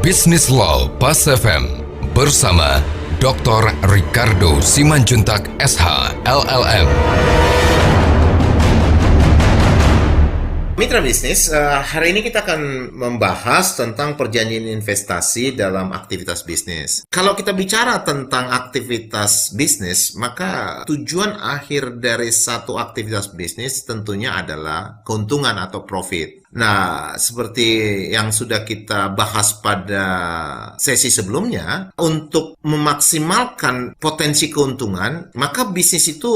Business Law Pas FM bersama Dr. Ricardo Simanjuntak SH LLM. Mitra bisnis, hari ini kita akan membahas tentang perjanjian investasi dalam aktivitas bisnis. Kalau kita bicara tentang aktivitas bisnis, maka tujuan akhir dari satu aktivitas bisnis tentunya adalah keuntungan atau profit. Nah, seperti yang sudah kita bahas pada sesi sebelumnya, untuk memaksimalkan potensi keuntungan, maka bisnis itu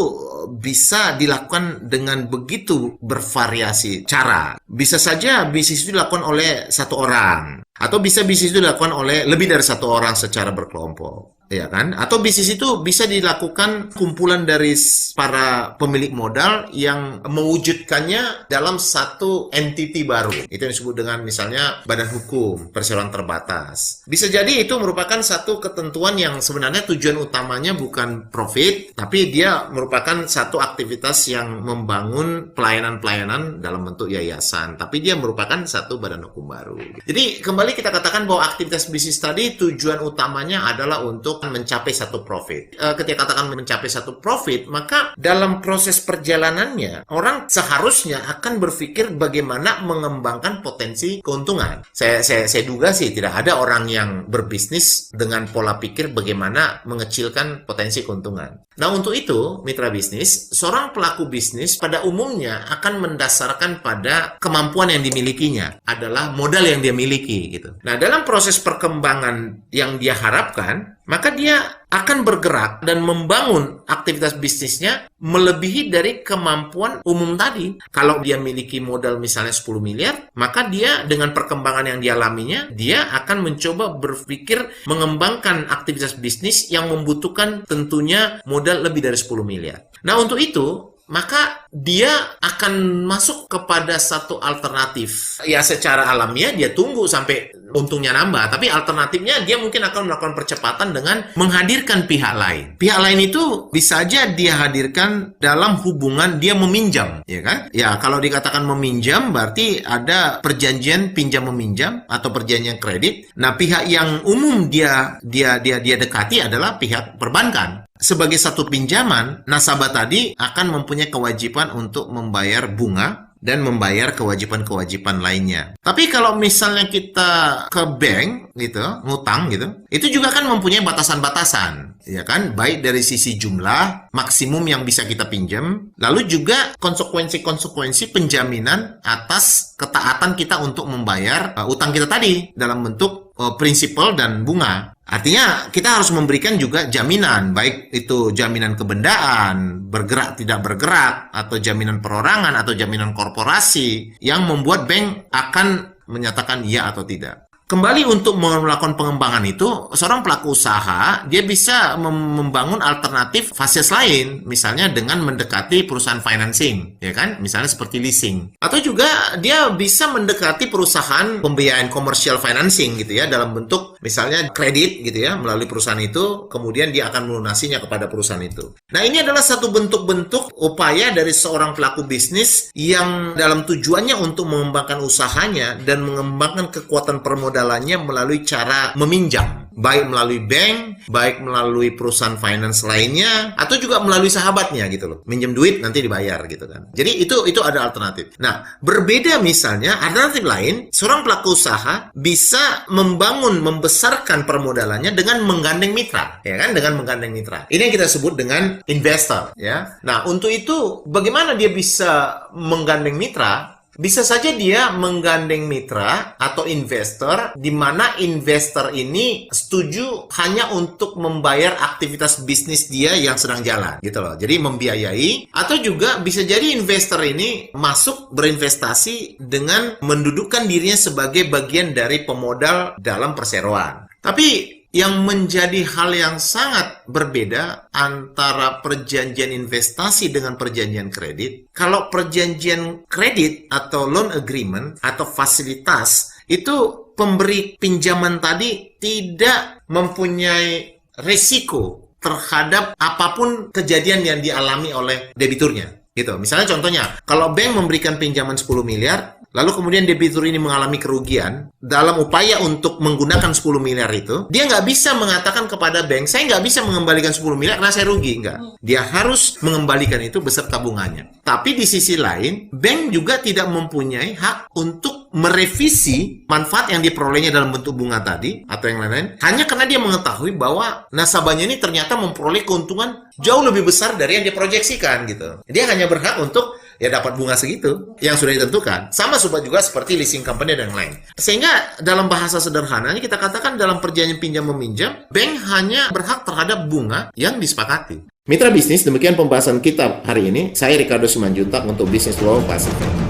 bisa dilakukan dengan begitu bervariasi cara. Bisa saja bisnis itu dilakukan oleh satu orang, atau bisa bisnis itu dilakukan oleh lebih dari satu orang secara berkelompok. Ya kan? Atau bisnis itu bisa dilakukan kumpulan dari para pemilik modal yang mewujudkannya dalam satu entity baru. Itu yang disebut dengan misalnya badan hukum, perseroan terbatas. Bisa jadi itu merupakan satu ketentuan yang sebenarnya tujuan utamanya bukan profit, tapi dia merupakan satu aktivitas yang membangun pelayanan-pelayanan dalam bentuk yayasan. Tapi dia merupakan satu badan hukum baru. Jadi kembali kita katakan bahwa aktivitas bisnis tadi tujuan utamanya adalah untuk mencapai satu profit. Ketika katakan mencapai satu profit, maka dalam proses perjalanannya orang seharusnya akan berpikir bagaimana mengembangkan potensi keuntungan. Saya duga sih tidak ada orang yang berbisnis dengan pola pikir bagaimana mengecilkan potensi keuntungan. Nah, untuk itu, mitra bisnis, seorang pelaku bisnis pada umumnya akan mendasarkan pada kemampuan yang dimilikinya, adalah modal yang dia miliki gitu. Nah, dalam proses perkembangan yang dia harapkan, maka dia akan bergerak dan membangun aktivitas bisnisnya melebihi dari kemampuan umum tadi. Kalau dia miliki modal misalnya 10 miliar, maka dia dengan perkembangan yang dialaminya, dia akan mencoba berpikir mengembangkan aktivitas bisnis yang membutuhkan tentunya modal lebih dari 10 miliar. Nah, untuk itu, maka dia akan masuk kepada satu alternatif. Ya, secara alamiah dia tunggu sampai untungnya nambah, tapi alternatifnya dia mungkin akan melakukan percepatan dengan menghadirkan pihak lain. Pihak lain itu bisa aja dia hadirkan dalam hubungan dia meminjam, ya kan? Ya, kalau dikatakan meminjam berarti ada perjanjian pinjam meminjam atau perjanjian kredit. Nah, pihak yang umum dia dekati adalah pihak perbankan. Sebagai satu pinjaman, nasabah tadi akan mempunyai kewajiban untuk membayar bunga dan membayar kewajiban-kewajiban lainnya. Tapi kalau misalnya kita ke bank gitu, ngutang gitu, itu juga kan mempunyai batasan-batasan, ya kan? Baik dari sisi jumlah maksimum yang bisa kita pinjam, lalu juga konsekuensi-konsekuensi penjaminan atas ketaatan kita untuk membayar utang kita tadi dalam bentuk prinsipal dan bunga. Artinya kita harus memberikan juga jaminan, baik itu jaminan kebendaan, bergerak tidak bergerak, atau jaminan perorangan, atau jaminan korporasi yang membuat bank akan menyatakan ya atau tidak. Kembali untuk melakukan pengembangan itu, seorang pelaku usaha, dia bisa membangun alternatif fases lain, misalnya dengan mendekati perusahaan financing, ya kan? Misalnya seperti leasing. Atau juga dia bisa mendekati perusahaan pembiayaan commercial financing gitu ya, dalam bentuk misalnya kredit gitu ya, melalui perusahaan itu, kemudian dia akan melunasinya kepada perusahaan itu. Nah, ini adalah satu bentuk-bentuk upaya dari seorang pelaku bisnis yang dalam tujuannya untuk mengembangkan usahanya dan mengembangkan kekuatan permodalan melalui cara meminjam, baik melalui bank, baik melalui perusahaan finance lainnya, atau juga melalui sahabatnya gitu loh. Minjem duit nanti dibayar gitu kan. Jadi itu ada alternatif. Nah, berbeda misalnya alternatif lain, seorang pelaku usaha bisa membesarkan permodalannya dengan menggandeng mitra, ya kan? Dengan menggandeng mitra. Ini yang kita sebut dengan investor, ya. Nah, untuk itu bagaimana dia bisa menggandeng mitra? Bisa saja dia menggandeng mitra atau investor, di mana investor ini setuju hanya untuk membayar aktivitas bisnis dia yang sedang jalan, gitu loh. Jadi membiayai, atau juga bisa jadi investor ini masuk berinvestasi dengan mendudukkan dirinya sebagai bagian dari pemodal dalam perseroan. Tapi yang menjadi hal yang sangat berbeda antara perjanjian investasi dengan perjanjian kredit. Kalau perjanjian kredit atau loan agreement atau fasilitas, itu pemberi pinjaman tadi tidak mempunyai risiko terhadap apapun kejadian yang dialami oleh debiturnya. Gitu. Misalnya contohnya, kalau bank memberikan pinjaman 10 miliar, lalu kemudian debitur ini mengalami kerugian, dalam upaya untuk menggunakan 10 miliar itu, dia nggak bisa mengatakan kepada bank, saya nggak bisa mengembalikan 10 miliar karena saya rugi. Nggak. Dia harus mengembalikan itu beserta bunganya. Tapi di sisi lain, bank juga tidak mempunyai hak untuk merevisi manfaat yang diperolehnya dalam bentuk bunga tadi atau yang lain-lain hanya karena dia mengetahui bahwa nasabahnya ini ternyata memperoleh keuntungan jauh lebih besar dari yang diproyeksikan gitu. Dia hanya berhak untuk ya dapat bunga segitu yang sudah ditentukan. Sama juga seperti leasing company dan lain. Sehingga dalam bahasa sederhananya kita katakan dalam perjanjian pinjam meminjam, bank hanya berhak terhadap bunga yang disepakati. Mitra bisnis, demikian pembahasan kita hari ini. Saya Ricardo Simanjuntak untuk Business Law Pacific.